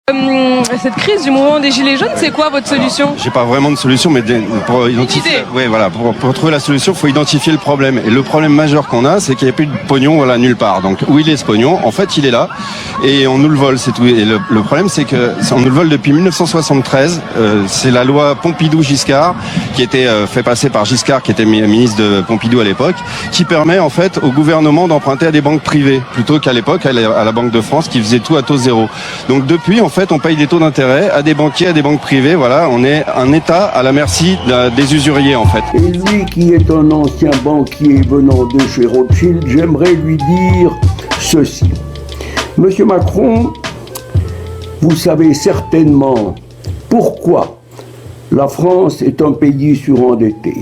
Cette crise du mouvement des Gilets jaunes, c'est quoi votre solution? J'ai pas vraiment de solution, mais pour identifier, pour trouver la solution, il faut identifier le problème. Et le problème majeur qu'on a, c'est qu'il n'y a plus de pognon, nulle part. Donc où il est ce pognon? En fait, il est là et on nous le vole, c'est tout. Et le problème, c'est que on nous le vole depuis 1973. C'est la loi Pompidou-Giscard qui était fait passer par Giscard, qui était ministre de Pompidou à l'époque, qui permet en fait au gouvernement d'emprunter à des banques privées plutôt qu'à l'époque à la Banque de France qui faisait tout à taux zéro. Donc depuis, en fait, on paye des taux d'intérêt à des banquiers, à des banques privées. Voilà, on est un État à la merci des usuriers, en fait. Et lui qui est un ancien banquier venant de chez Rothschild, j'aimerais lui dire ceci. Monsieur Macron, vous savez certainement pourquoi la France est un pays surendetté.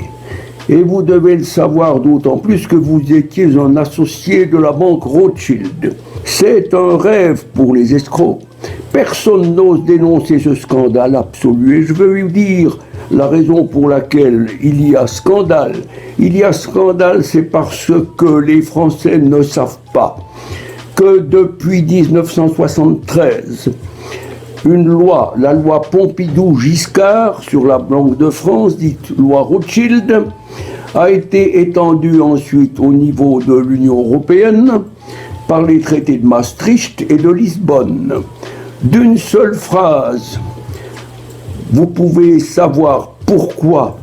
Et vous devez le savoir d'autant plus que vous étiez un associé de la banque Rothschild. C'est un rêve pour les escrocs. Personne n'ose dénoncer ce scandale absolu. Et je veux lui dire la raison pour laquelle il y a scandale. Il y a scandale, c'est parce que les Français ne savent pas que depuis 1973, une loi, la loi Pompidou-Giscard sur la Banque de France, dite loi Rothschild, a été étendue ensuite au niveau de l'Union européenne par les traités de Maastricht et de Lisbonne. D'une seule phrase, vous pouvez savoir pourquoi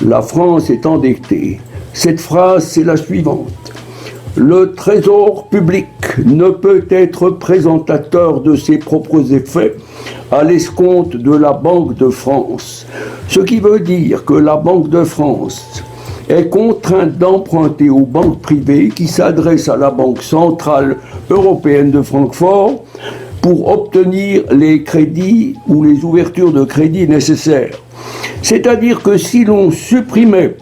la France est endettée. Cette phrase, c'est la suivante. Le Trésor public ne peut être présentateur de ses propres effets à l'escompte de la Banque de France. Ce qui veut dire que la Banque de France est contrainte d'emprunter aux banques privées qui s'adressent à la Banque centrale européenne de Francfort pour obtenir les crédits ou les ouvertures de crédit nécessaires. C'est-à-dire que si l'on supprimait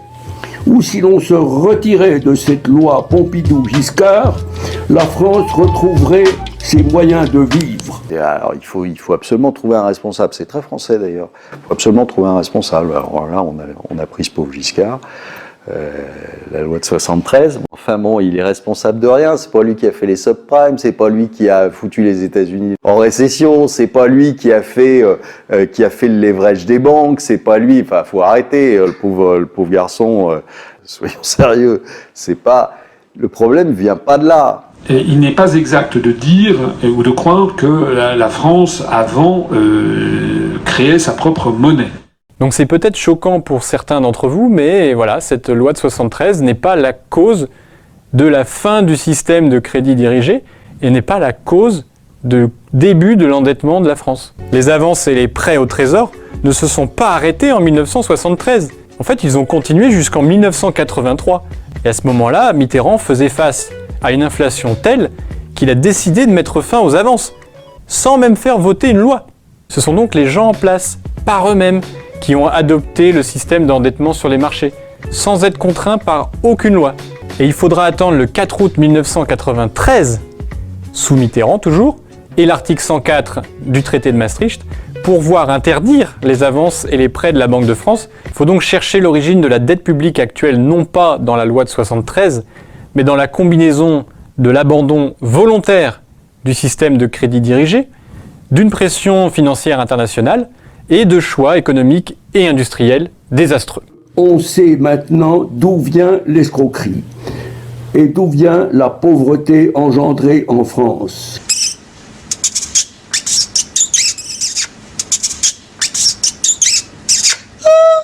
ou si l'on se retirait de cette loi Pompidou-Giscard, la France retrouverait ses moyens de vivre. Alors il faut absolument trouver un responsable, c'est très français d'ailleurs, il faut absolument trouver un responsable. Alors là on a pris ce pauvre Giscard, la loi de 73, enfin bon, il est responsable de rien, c'est pas lui qui a fait les subprimes, c'est pas lui qui a foutu les États-Unis en récession, c'est pas lui qui a fait le leverage des banques, c'est pas lui, enfin faut arrêter, le pauvre garçon, soyons sérieux, c'est pas, le problème vient pas de là. Et il n'est pas exact de dire ou de croire que la France, avant, créait sa propre monnaie. Donc c'est peut-être choquant pour certains d'entre vous, mais voilà, cette loi de 73 n'est pas la cause de la fin du système de crédit dirigé et n'est pas la cause du début de l'endettement de la France. Les avances et les prêts au Trésor ne se sont pas arrêtés en 1973. En fait, ils ont continué jusqu'en 1983. Et à ce moment-là, Mitterrand faisait face à une inflation telle qu'il a décidé de mettre fin aux avances, sans même faire voter une loi. Ce sont donc les gens en place, par eux-mêmes, qui ont adopté le système d'endettement sur les marchés, sans être contraints par aucune loi. Et il faudra attendre le 4 août 1993, sous Mitterrand toujours, et l'article 104 du traité de Maastricht, pour voir interdire les avances et les prêts de la Banque de France. Il faut donc chercher l'origine de la dette publique actuelle, non pas dans la loi de 73, mais dans la combinaison de l'abandon volontaire du système de crédit dirigé, d'une pression financière internationale, et de choix économiques et industriels désastreux. On sait maintenant d'où vient l'escroquerie et d'où vient la pauvreté engendrée en France.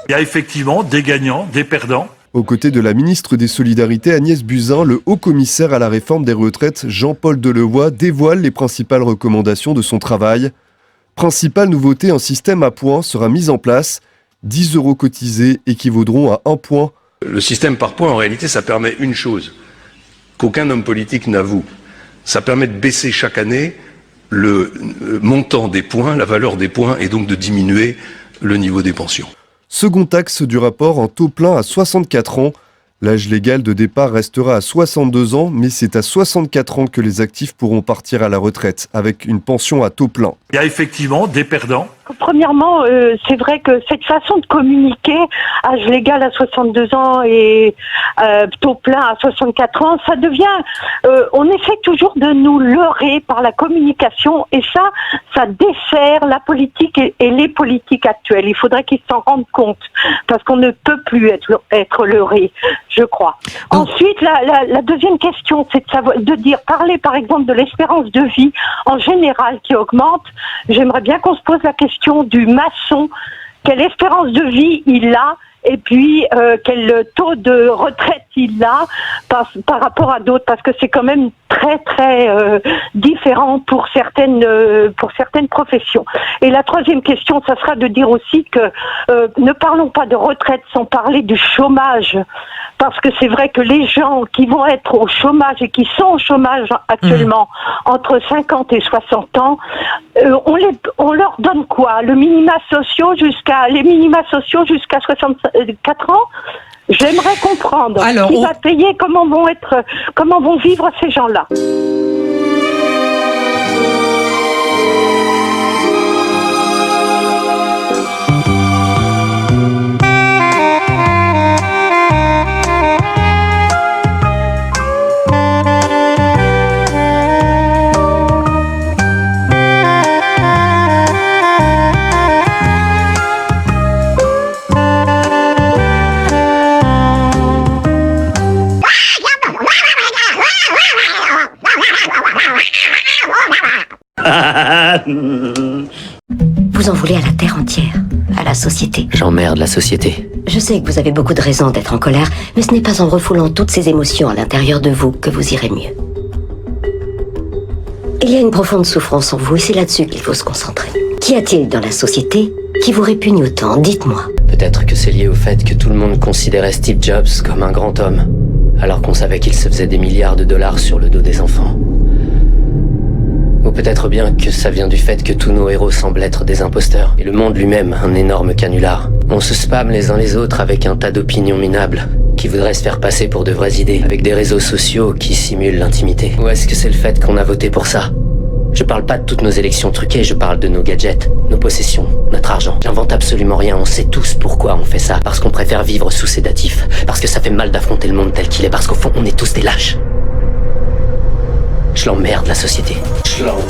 Il y a effectivement des gagnants, des perdants. Aux côtés de la ministre des Solidarités Agnès Buzyn, le haut-commissaire à la réforme des retraites Jean-Paul Delevoye dévoile les principales recommandations de son travail. Principale nouveauté, un système à points sera mis en place. 10 € cotisés équivaudront à 1 point. Le système par points, en réalité, ça permet une chose qu'aucun homme politique n'avoue. Ça permet de baisser chaque année le montant des points, la valeur des points, et donc de diminuer le niveau des pensions. Second axe du rapport, un taux plein à 64 ans. L'âge légal de départ restera à 62 ans, mais c'est à 64 ans que les actifs pourront partir à la retraite, avec une pension à taux plein. Il y a effectivement des perdants. Premièrement, c'est vrai que cette façon de communiquer, âge légal à 62 ans et taux plein à 64 ans, ça devient... on essaie toujours de nous leurrer par la communication et ça dessert la politique et les politiques actuelles. Il faudrait qu'ils s'en rendent compte parce qu'on ne peut plus être leurré, je crois. Ensuite, la deuxième question, c'est parler par exemple de l'espérance de vie en général qui augmente. J'aimerais bien qu'on se pose la question du maçon, quelle espérance de vie il a et puis quel taux de retraite il a par rapport à d'autres, parce que c'est quand même très très différent pour certaines professions. Et la troisième question, ça sera de dire aussi que ne parlons pas de retraite sans parler du chômage, parce que c'est vrai que les gens qui vont être au chômage et qui sont au chômage actuellement entre 50 et 60 ans, on leur donne quoi? Les minima sociaux jusqu'à 64 ans? J'aimerais comprendre qui va payer, comment vont vivre ces gens-là. Vous en voulez à la terre entière, à la société. J'emmerde la société. Je sais que vous avez beaucoup de raisons d'être en colère, mais ce n'est pas en refoulant toutes ces émotions à l'intérieur de vous que vous irez mieux. Il y a une profonde souffrance en vous et c'est là-dessus qu'il faut se concentrer. Qu'y a-t-il dans la société qui vous répugne autant? Dites-moi. Peut-être que c'est lié au fait que tout le monde considérait Steve Jobs comme un grand homme, alors qu'on savait qu'il se faisait des milliards de dollars sur le dos des enfants. Ou peut-être bien que ça vient du fait que tous nos héros semblent être des imposteurs, et le monde lui-même un énorme canular. On se spamme les uns les autres avec un tas d'opinions minables, qui voudraient se faire passer pour de vraies idées, avec des réseaux sociaux qui simulent l'intimité. Ou est-ce que c'est le fait qu'on a voté pour ça? Je parle pas de toutes nos élections truquées, je parle de nos gadgets, nos possessions, notre argent. J'invente absolument rien, on sait tous pourquoi on fait ça. Parce qu'on préfère vivre sous sédatifs, parce que ça fait mal d'affronter le monde tel qu'il est, parce qu'au fond on est tous des lâches. Je l'emmerde la société. Je l'emmerde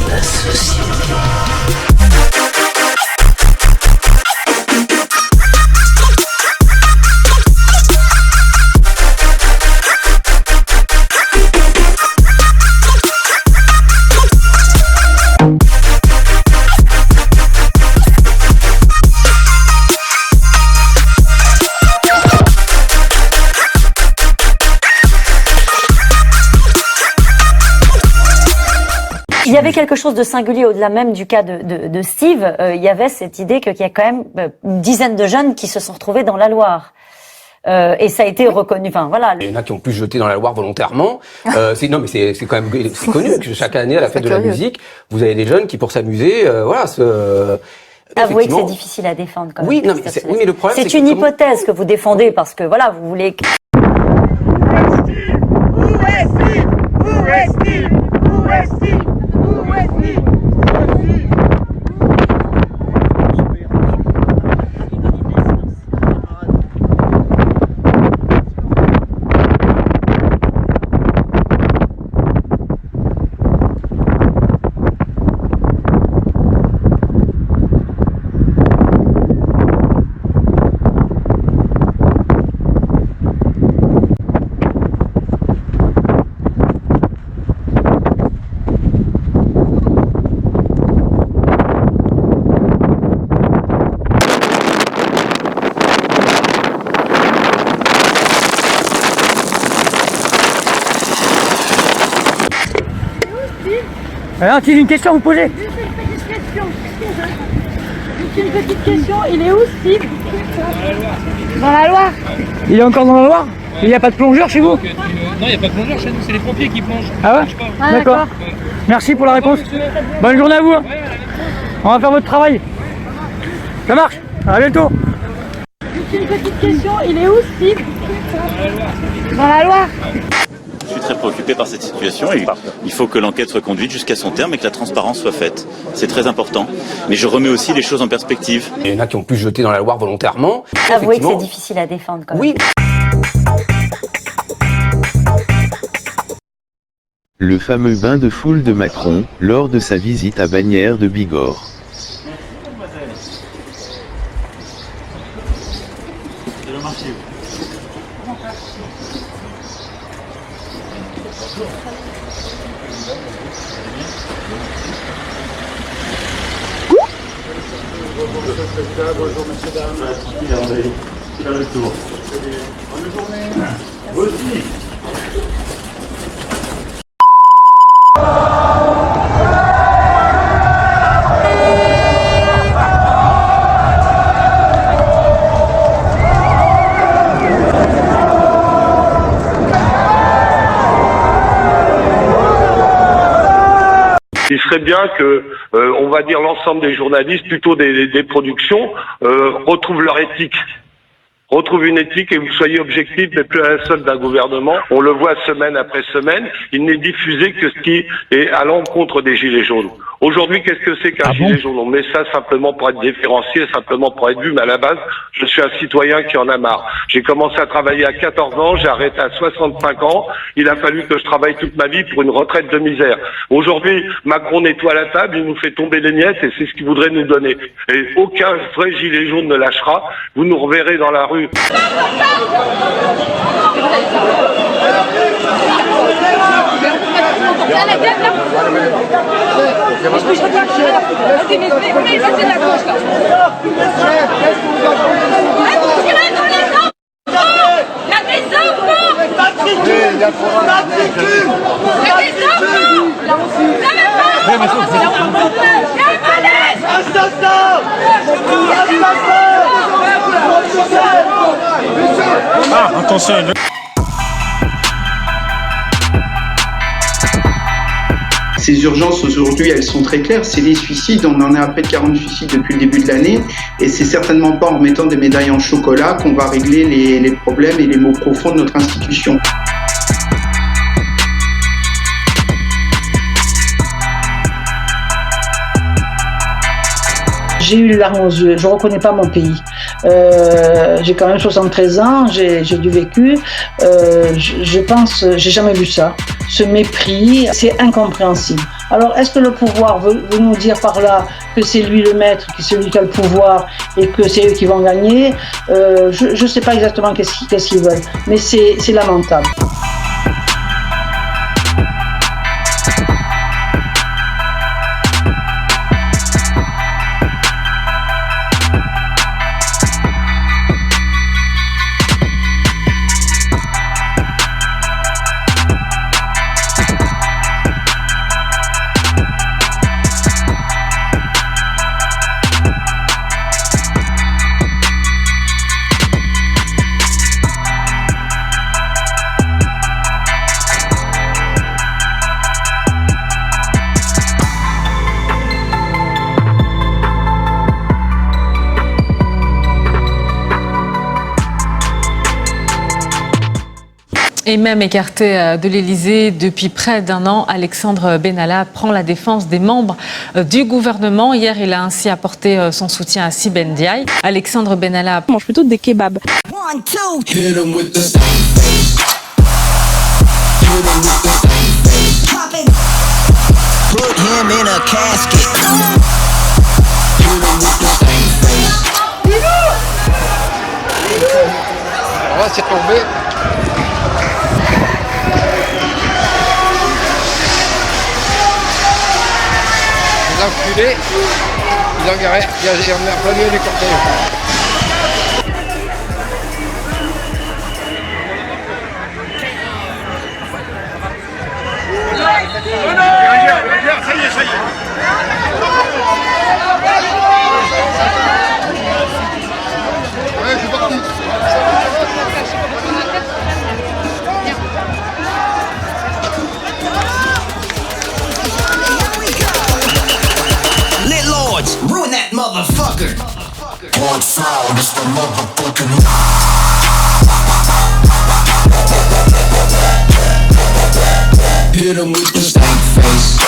la société. Il y avait quelque chose de singulier au-delà même du cas de Steve. Il y avait cette idée qu'il y a quand même une dizaine de jeunes qui se sont retrouvés dans la Loire. Et ça a été reconnu. Enfin, voilà. Il y en a qui ont pu se jeter dans la Loire volontairement. C'est quand même c'est connu que chaque année à la fête de la musique, vous avez des jeunes qui pour s'amuser, Avouez que c'est difficile à défendre quand même. Oui, non, mais le problème c'est une hypothèse que vous défendez parce que voilà, vous voulez. Alors, j'ai une question à vous poser. Une petite question, il est où Steve? Dans la Loire. Il est encore dans la Loire? Il n'y a pas de plongeur chez vous? Non, il n'y a pas de plongeur chez nous, c'est les pompiers qui plongent. Ah ouais? D'accord. Merci pour la réponse. Bonne journée à vous. On va faire votre travail. Ça marche. À bientôt. Une petite question, il est où Steve? Dans la Loire. Je suis très préoccupé par cette situation et il faut que l'enquête soit conduite jusqu'à son terme et que la transparence soit faite. C'est très important. Mais je remets aussi les choses en perspective. Il y en a qui ont pu se jeter dans la Loire volontairement. Avouez que c'est difficile à défendre quand même. Oui. Le fameux bain de foule de Macron, lors de sa visite à Bagnères de Bigorre. Bonjour monsieur, dames. Bonne journée. Vous aussi. Il serait bien que, on va dire, l'ensemble des journalistes, plutôt des productions, retrouvent leur éthique. Retrouvent une éthique et vous soyez objectifs, mais plus à la solde d'un gouvernement. On le voit semaine après semaine, il n'est diffusé que ce qui est à l'encontre des gilets jaunes. Aujourd'hui, qu'est-ce que c'est qu'un gilet jaune? On met ça simplement pour être différencié, simplement pour être vu, mais à la base, je suis un citoyen qui en a marre. J'ai commencé à travailler à 14 ans, j'ai arrêté à 65 ans, il a fallu que je travaille toute ma vie pour une retraite de misère. Aujourd'hui, Macron nettoie la table, il nous fait tomber les miettes et c'est ce qu'il voudrait nous donner. Et aucun vrai gilet jaune ne lâchera, vous nous reverrez dans la rue. Attention. Ces urgences aujourd'hui, elles sont très claires. C'est les suicides. On en est à près de 40 suicides depuis le début de l'année. Et c'est certainement pas en remettant des médailles en chocolat qu'on va régler les problèmes et les maux profonds de notre institution. J'ai eu les larmes aux yeux, je ne reconnais pas mon pays. J'ai quand même 73 ans, j'ai du vécu. Je pense, j'ai jamais vu ça. Ce mépris, c'est incompréhensible. Alors, est-ce que le pouvoir veut nous dire par là que c'est lui le maître, que c'est lui qui a le pouvoir et que c'est eux qui vont gagner? Je ne sais pas exactement qu'est-ce qu'ils veulent, mais c'est lamentable. Et même écarté de l'Élysée depuis près d'un an, Alexandre Benalla prend la défense des membres du gouvernement. Hier, il a ainsi apporté son soutien à Sibeth Ndiaye. Alexandre Benalla mange plutôt des kebabs. On va s'y retomber. L'enculé, il en garait, il en a plein milieu du cortège. Ça y est, ça y est. Ouais, c'est parti. Ruin that motherfucker. One sound is the motherfucking. hit him with the stank face.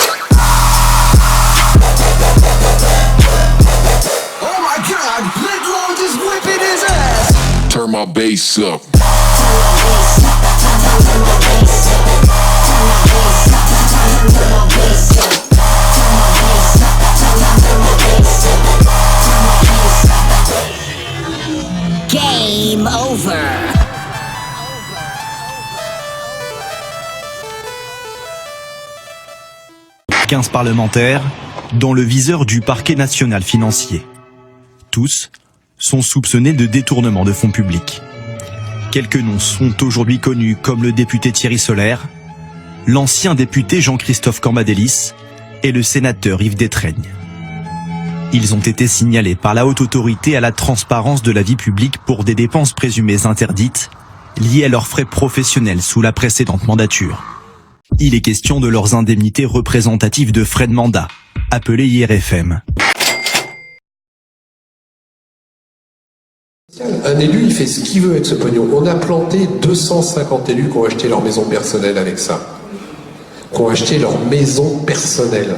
Oh my God, Lil Jon just whipping his ass. Turn my bass up. Game over. 15 parlementaires, dont le viseur du parquet national financier. Tous sont soupçonnés de détournement de fonds publics. Quelques noms sont aujourd'hui connus comme le député Thierry Solère, l'ancien député Jean-Christophe Cambadélis et le sénateur Yves Détraigne. Ils ont été signalés par la Haute Autorité à la transparence de la vie publique pour des dépenses présumées interdites liées à leurs frais professionnels sous la précédente mandature. Il est question de leurs indemnités représentatives de frais de mandat, appelées IRFM. Un élu, il fait ce qu'il veut avec ce pognon. On a planté 250 élus qui ont acheté leur maison personnelle avec ça. Qui ont acheté leur maison personnelle.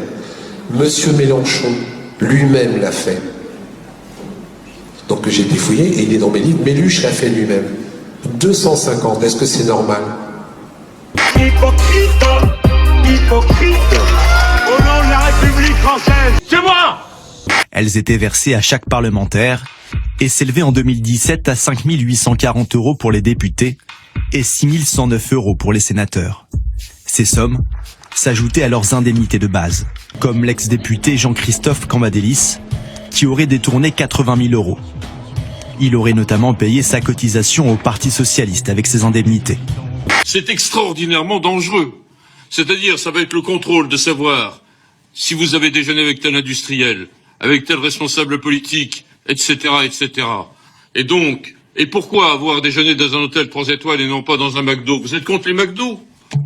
Monsieur Mélenchon lui-même l'a fait. Donc j'ai défouillé et il est dans mes livres. Méluche l'a fait lui-même. 250, est-ce que c'est normal? Hypocrite, hypocrite, au nom de la République française, c'est moi! Elles étaient versées à chaque parlementaire et s'élevaient en 2017 à 5 840 € pour les députés et 6 109 € pour les sénateurs. Ces sommes s'ajoutaient à leurs indemnités de base, comme l'ex-député Jean-Christophe Cambadélis, qui aurait détourné 80 000 €. Il aurait notamment payé sa cotisation au Parti socialiste avec ses indemnités. C'est extraordinairement dangereux. C'est-à-dire, ça va être le contrôle de savoir si vous avez déjeuné avec tel industriel, avec tel responsable politique, etc., etc. Et donc, et pourquoi avoir déjeuné dans un hôtel 3 étoiles et non pas dans un McDo? Vous êtes contre les McDo?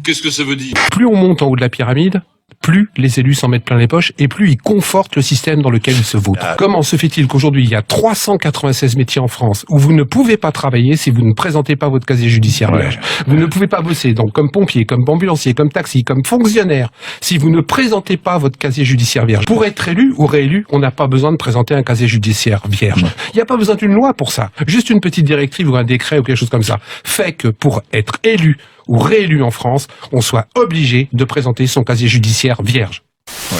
Qu'est-ce que ça veut dire? Plus on monte en haut de la pyramide, plus les élus s'en mettent plein les poches et plus ils confortent le système dans lequel ils se vautrent. Comment se fait-il qu'aujourd'hui il y a 396 métiers en France où vous ne pouvez pas travailler si vous ne présentez pas votre casier judiciaire vierge? Vous ne pouvez pas bosser donc comme pompier, comme ambulancier, comme taxi, comme fonctionnaire si vous ne présentez pas votre casier judiciaire vierge. Pour être élu ou réélu, on n'a pas besoin de présenter un casier judiciaire vierge. Il n'y a pas besoin d'une loi pour ça. Juste une petite directive ou un décret ou quelque chose comme ça fait que pour être élu ou réélu en France, on soit obligé de présenter son casier judiciaire vierge. Ouais.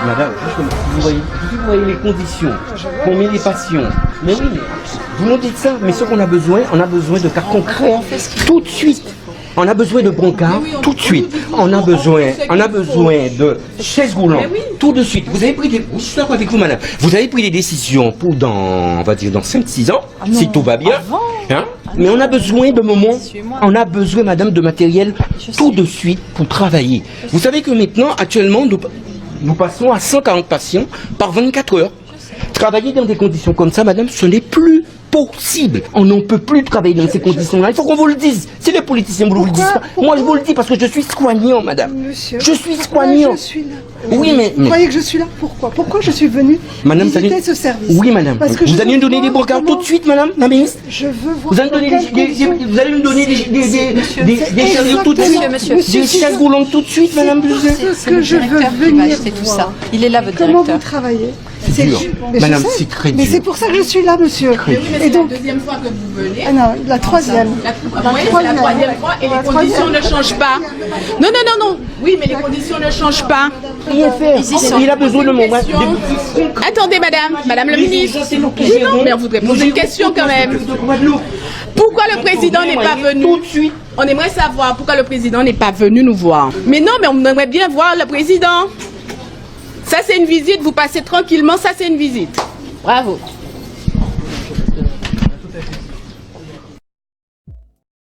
Madame, vous voyez les conditions, combien les patients. Mais oui, vous montez de ça, mais ce qu'on a besoin de cas concrets tout de suite. On a besoin de brancards tout de suite. On a besoin de chaises roulantes tout de suite. Vous avez pris des, je suis d'accord avec vous, madame. Vous avez pris des décisions pour on va dire dans 5-6 ans, si tout va bien. Hein? Mais on a besoin de moments, on a besoin, madame, de matériel tout de suite pour travailler. Vous savez que maintenant, actuellement, nous passons à 140 patients par 24 heures. Travailler dans des conditions comme ça, madame, ce n'est plus possible. On n'en peut plus travailler dans ces conditions-là. Il faut qu'on vous le dise. Si les politiciens vous le disent pas, moi je vous le dis parce que je suis soignant, madame. Monsieur, je suis soignant. Je suis là. Oui, mais... Vous croyez que je suis là? Pourquoi? Pourquoi je suis venue visiter ce service? Oui, madame. Parce que vous allez me donner des brancards tout de suite, madame la ministre? Je veux voir. Vous allez me donner des chaises tout de suite? Des chaises roulantes tout de suite, madame Buzet? Ce que je veux venir tout ça. Il est là, votre Comment directeur. vous travaillez? C'est dur. Madame, c'est très dur. Mais c'est pour ça que je suis là, monsieur. Et donc, la deuxième fois que vous venez. Ah non, la troisième. La troisième fois et les conditions ne changent pas. Non, non, non, non. Oui, mais les conditions ne changent pas. Il a besoin de mon bras. Attendez, madame le ministre. Oui, non, mais on voudrait poser une question quand même. Pourquoi le président n'est pas venu? On aimerait savoir pourquoi le président n'est pas venu nous voir. Mais non, mais on aimerait bien voir le président. Ça, c'est une visite. Vous passez tranquillement. Ça, c'est une visite. Bravo.